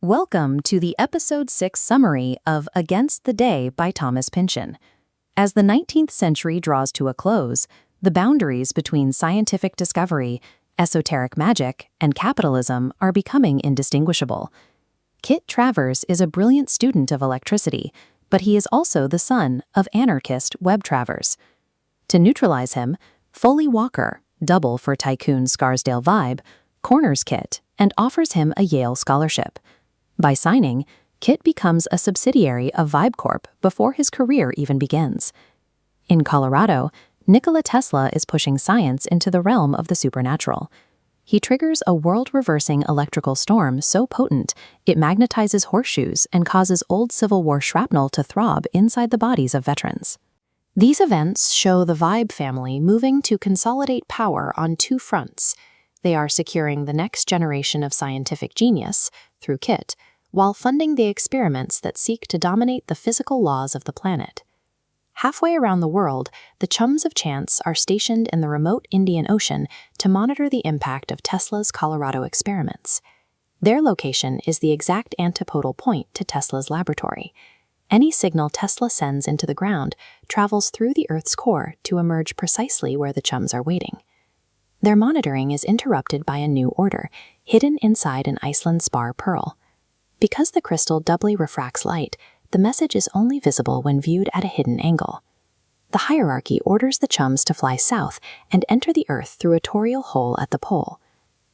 Welcome to the Episode 6 summary of Against the Day by Thomas Pynchon. As the 19th century draws to a close, the boundaries between scientific discovery, esoteric magic, and capitalism are becoming indistinguishable. Kit Travers is a brilliant student of electricity, but he is also the son of anarchist Webb Travers. To neutralize him, Foley Walker, double for tycoon Scarsdale Vibe, corners Kit and offers him a Yale scholarship. By signing, Kit becomes a subsidiary of Vibe Corp before his career even begins. In Colorado, Nikola Tesla is pushing science into the realm of the supernatural. He triggers a world-reversing electrical storm so potent it magnetizes horseshoes and causes old Civil War shrapnel to throb inside the bodies of veterans. These events show the Vibe family moving to consolidate power on two fronts. They are securing the next generation of scientific genius, through Kit, while funding the experiments that seek to dominate the physical laws of the planet. Halfway around the world, the Chums of Chance are stationed in the remote Indian Ocean to monitor the impact of Tesla's Colorado experiments. Their location is the exact antipodal point to Tesla's laboratory. Any signal Tesla sends into the ground travels through the Earth's core to emerge precisely where the Chums are waiting. Their monitoring is interrupted by a new order, hidden inside an Iceland spar pearl. Because the crystal doubly refracts light, the message is only visible when viewed at a hidden angle. The hierarchy orders the Chums to fly south and enter the Earth through a torial hole at the pole.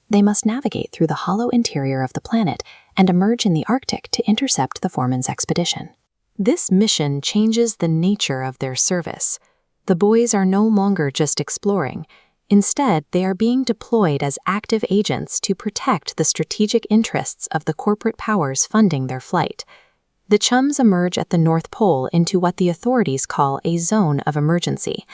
They must navigate through the hollow interior of the planet and emerge in the Arctic to intercept the Vormance expedition. This mission changes the nature of their service. The boys are no longer just exploring. Instead, they are being deployed as active agents to protect the strategic interests of the corporate powers funding their flight. The Chums emerge at the North Pole into what the authorities call a zone of emergency.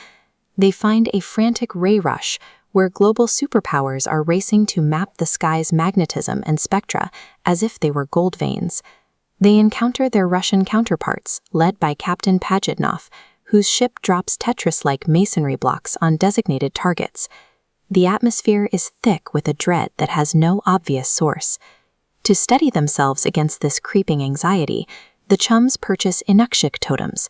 They find a frantic ray rush where global superpowers are racing to map the sky's magnetism and spectra as if they were gold veins. They encounter their Russian counterparts, led by Captain Pajitnov, whose ship drops Tetris-like masonry blocks on designated targets. The atmosphere is thick with a dread that has no obvious source. To steady themselves against this creeping anxiety, the Chums purchase Inukshuk totems.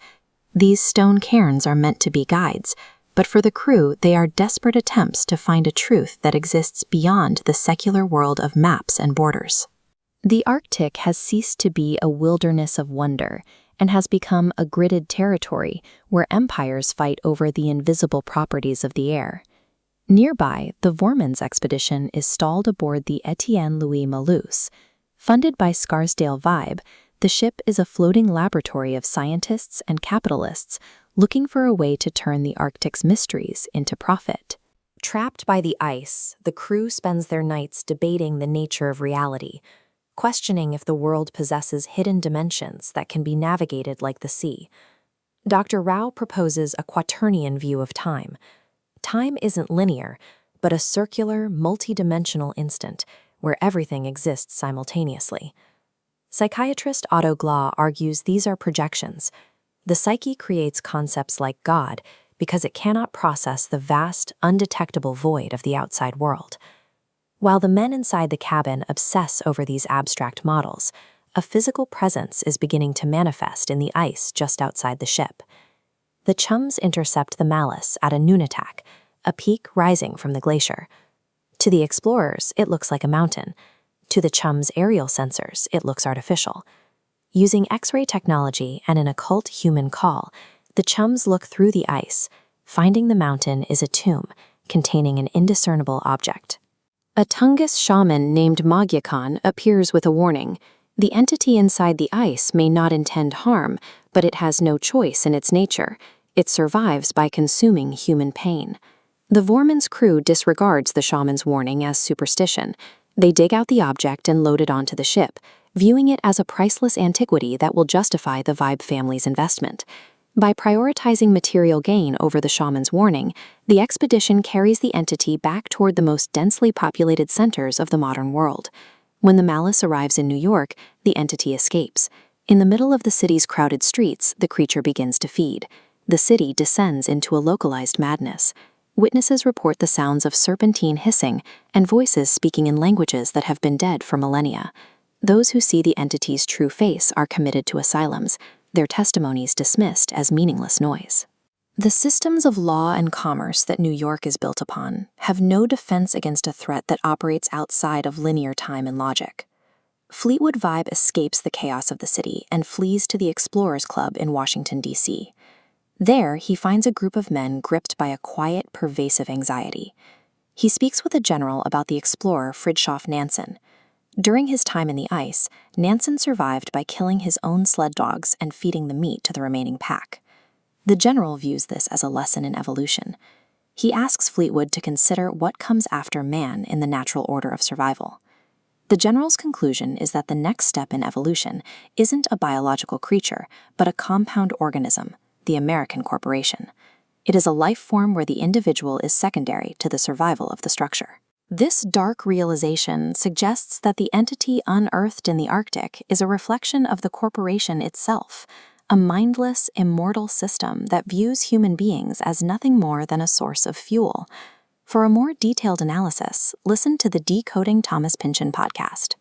These stone cairns are meant to be guides, but for the crew they are desperate attempts to find a truth that exists beyond the secular world of maps and borders. The Arctic has ceased to be a wilderness of wonder and has become a gridded territory where empires fight over the invisible properties of the air. Nearby, the Vormance expedition is stalled aboard the Etienne Louis Malus. Funded by Scarsdale Vibe, the ship is a floating laboratory of scientists and capitalists looking for a way to turn the Arctic's mysteries into profit. Trapped by the ice, the crew spends their nights debating the nature of reality, questioning if the world possesses hidden dimensions that can be navigated like the sea. Dr. Rao proposes a quaternion view of time. Time isn't linear, but a circular, multidimensional instant where everything exists simultaneously. Psychiatrist Otto Glah argues these are projections. The psyche creates concepts like God because it cannot process the vast, undetectable void of the outside world. While the men inside the cabin obsess over these abstract models, a physical presence is beginning to manifest in the ice just outside the ship. The Chums intercept the Malus at a noonattack, a peak rising from the glacier. To the explorers, it looks like a mountain. To the Chums' aerial sensors, it looks artificial. Using X-ray technology and an occult human call, the Chums look through the ice, finding the mountain is a tomb containing an indiscernible object. A Tungus shaman named Magyarkan appears with a warning. The entity inside the ice may not intend harm, but it has no choice in its nature. It survives by consuming human pain. The Vormance crew disregards the shaman's warning as superstition. They dig out the object and load it onto the ship, viewing it as a priceless antiquity that will justify the Vibe family's investment. By prioritizing material gain over the shaman's warning, the expedition carries the entity back toward the most densely populated centers of the modern world. When the Malus arrives in New York, the entity escapes. In the middle of the city's crowded streets, the creature begins to feed. The city descends into a localized madness. Witnesses report the sounds of serpentine hissing and voices speaking in languages that have been dead for millennia. Those who see the entity's true face are committed to asylums, their testimonies dismissed as meaningless noise. The systems of law and commerce that New York is built upon have no defense against a threat that operates outside of linear time and logic. Fleetwood Vibe escapes the chaos of the city and flees to the Explorers Club in Washington, D.C. There, he finds a group of men gripped by a quiet, pervasive anxiety. He speaks with a general about the explorer Fridtjof Nansen. During his time in the ice, Nansen survived by killing his own sled dogs and feeding the meat to the remaining pack. The general views this as a lesson in evolution. He asks Fleetwood to consider what comes after man in the natural order of survival. The general's conclusion is that the next step in evolution isn't a biological creature, but a compound organism, the American corporation. It is a life form where the individual is secondary to the survival of the structure. This dark realization suggests that the entity unearthed in the Arctic is a reflection of the corporation itself, a mindless, immortal system that views human beings as nothing more than a source of fuel. For a more detailed analysis, listen to the Decoding Thomas Pynchon podcast.